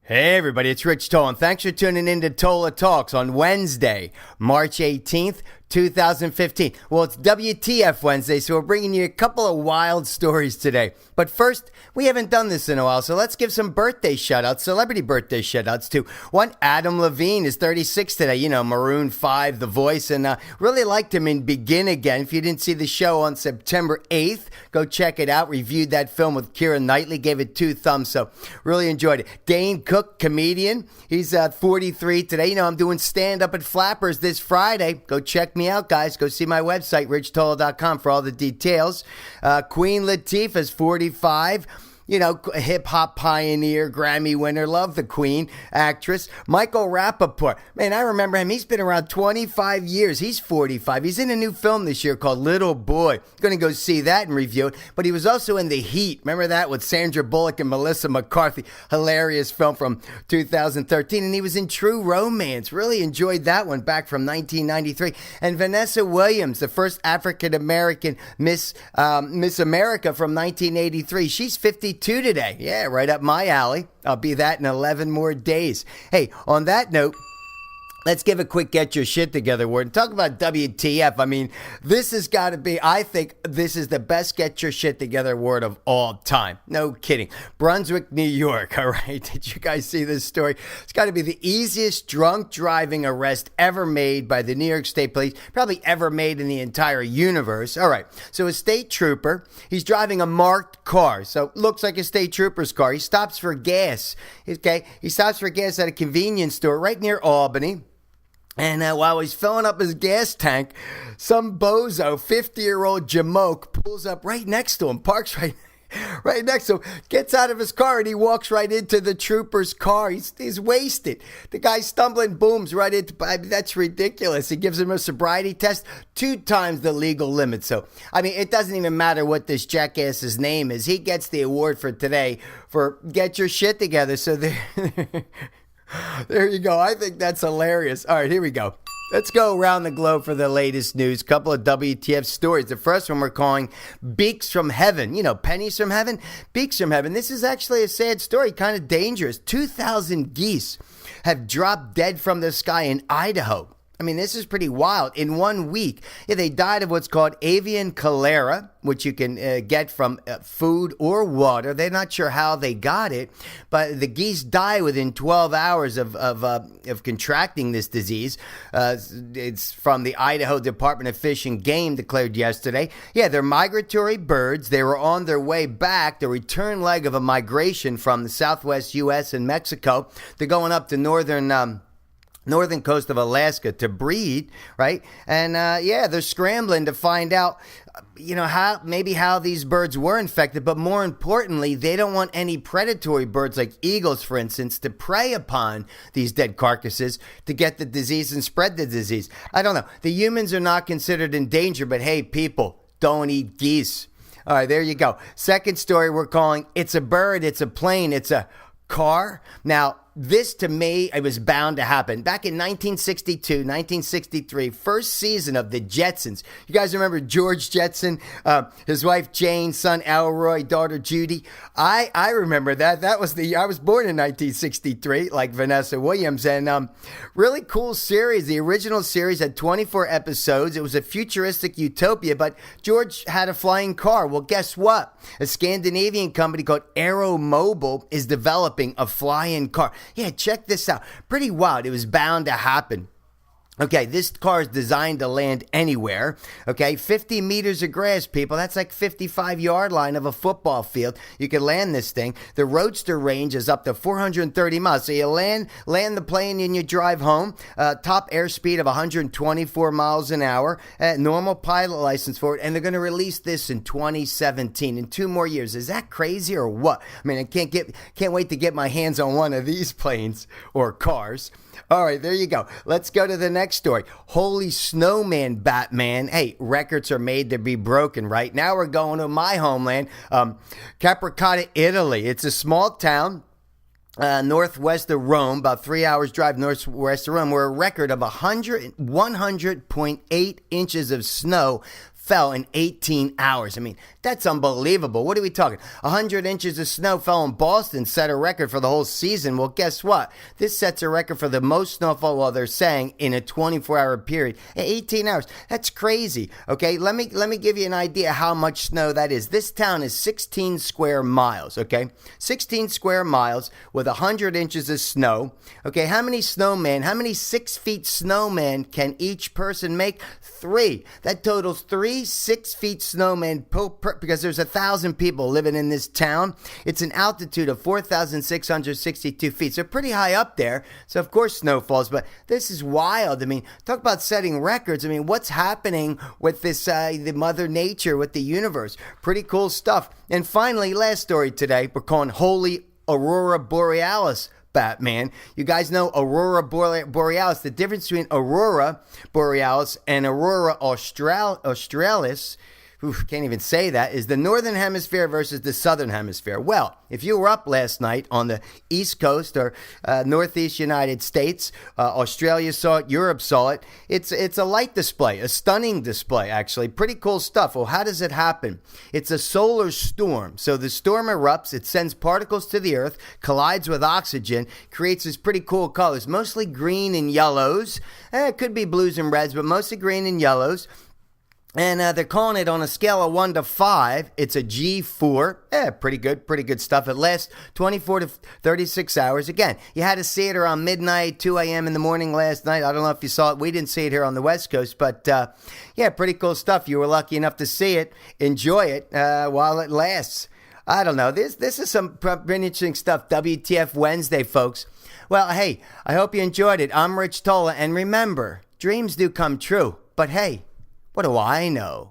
Hey everybody, it's Rich Tola, and thanks for tuning in to Tola Talks on Wednesday, March 18th, 2015. Well, it's WTF Wednesday, so we're bringing you a couple of wild stories today. But first, we haven't done this in a while, so let's give some birthday shout-outs, celebrity birthday shout-outs to one. Adam Levine is 36 today, Maroon 5, The Voice, and really liked him in Begin Again. If you didn't see the show on September 8th, go check it out. Reviewed that film with Keira Knightley, gave it 2 thumbs, so really enjoyed it. Dane Cook, comedian, he's 43 today. I'm doing stand-up at Flappers this Friday. Go check me out, guys. Go see my website, richtola.com, for all the details. Queen Latifah's 45. Hip-hop pioneer, Grammy winner, love the Queen, actress. Michael Rappaport, man, I remember him. He's been around 25 years. He's 45. He's in a new film this year called Little Boy. Going to go see that and review it. But he was also in The Heat. Remember that with Sandra Bullock and Melissa McCarthy? Hilarious film from 2013. And he was in True Romance. Really enjoyed that one back from 1993. And Vanessa Williams, the first African-American Miss America from 1983. She's 52 today. Yeah, right up my alley. I'll be that in 11 more days. Hey, on that note, let's give a quick get your shit together word and talk about WTF. I mean, this has got to be, I think this is the best get your shit together word of all time. No kidding. Brunswick, New York. All right. Did you guys see this story? It's got to be the easiest drunk driving arrest ever made by the New York State Police, probably ever made in the entire universe. All right. So a state trooper, he's driving a marked car. So looks like a state trooper's car. He stops for gas. Okay. He stops for gas at a convenience store right near Albany. And while he's filling up his gas tank, some bozo, 50-year-old Jamoke, pulls up right next to him, parks right next to him, gets out of his car, and he walks right into the trooper's car. He's wasted. The guy's stumbling, booms right into, that's ridiculous. He gives him a sobriety test, 2 times the legal limit. So, I mean, it doesn't even matter what this jackass's name is. He gets the award for today for get your shit together. So there you go. I think that's hilarious. All right, here we go. Let's go around the globe for the latest news. Couple of WTF stories. The first one we're calling Beaks from Heaven. Pennies from Heaven? Beaks from Heaven. This is actually a sad story, kind of dangerous. 2,000 geese have dropped dead from the sky in Idaho. I mean, this is pretty wild. In 1 week, they died of what's called avian cholera, which you can get from food or water. They're not sure how they got it, but the geese die within 12 hours of contracting this disease. It's from the Idaho Department of Fish and Game declared yesterday. Yeah, they're migratory birds. They were on their way back, the return leg of a migration from the southwest U.S. and Mexico. They're going up to northern coast of Alaska to breed, right? And they're scrambling to find out, how these birds were infected. But more importantly, they don't want any predatory birds like eagles, for instance, to prey upon these dead carcasses to get the disease and spread the disease. I don't know. The humans are not considered in danger, but hey, people, don't eat geese. All right, there you go. Second story we're calling It's a Bird, It's a Plane, It's a Car. Now, this, to me, it was bound to happen. Back in 1962, 1963, first season of The Jetsons. You guys remember George Jetson, his wife Jane, son Elroy, daughter Judy? I remember that. That was the year I was born in 1963, like Vanessa Williams. And really cool series. The original series had 24 episodes. It was a futuristic utopia, but George had a flying car. Well, guess what? A Scandinavian company called Aeromobile is developing a flying car. Yeah, check this out. Pretty wild. It was bound to happen. Okay, this car is designed to land anywhere. Okay, 50 meters of grass, people. That's like 55-yard line of a football field. You can land this thing. The Roadster range is up to 430 miles. So you land the plane and you drive home. Top airspeed of 124 miles an hour. Normal pilot license for it. And they're going to release this in 2017, in 2 more years. Is that crazy or what? I mean, I can't wait to get my hands on one of these planes or cars. All right, there you go. Let's go to the next story. Holy snowman, Batman. Hey, records are made to be broken, right? Now we're going to my homeland, Capricotta, Italy. It's a small town northwest of Rome, about 3 hours drive northwest of Rome, where a record of 100.8 inches of snow fell in 18 hours. I mean, that's unbelievable. What are we talking? 100 inches of snow fell in Boston, set a record for the whole season. Well, guess what? This sets a record for the most snowfall, well, they're saying, in a 24-hour period. 18 hours. That's crazy. Okay, let me give you an idea how much snow that is. This town is 16 square miles, okay? 16 square miles with 100 inches of snow. Okay, how many 6 feet snowmen can each person make? 3. That totals 3 6-feet snowmen because there's 1,000 people living in this town. It's an altitude of 4,662 feet, so pretty high up there. So of course snow falls, but this is wild. I mean, talk about setting records. I mean, what's happening with this, the Mother Nature, with the universe? Pretty cool stuff. And finally, last story today, we're calling Holy Aurora Borealis. Batman. You guys know Aurora Borealis. The difference between Aurora Borealis and Aurora Australis, can't even say that, is the northern hemisphere versus the southern hemisphere. Well, if you were up last night on the East Coast or Northeast United States, Australia saw it, Europe saw it. It's a light display, a stunning display, actually. Pretty cool stuff. Well, how does it happen? It's a solar storm. So the storm erupts, it sends particles to the Earth, collides with oxygen, creates these pretty cool colors, mostly green and yellows. It could be blues and reds, but mostly green and yellows. And they're calling it, on a scale of 1 to 5, it's a G4. Pretty good stuff. It lasts 24 to 36 hours. Again, you had to see it around midnight, 2 a.m. in the morning last night. I don't know if you saw it. We didn't see it here on the West Coast, but pretty cool stuff. You were lucky enough to see it. Enjoy it while it lasts. I don't know. This is some pretty interesting stuff. WTF Wednesday, folks. Well, hey, I hope you enjoyed it. I'm Rich Tola, and remember, dreams do come true. But hey, what do I know?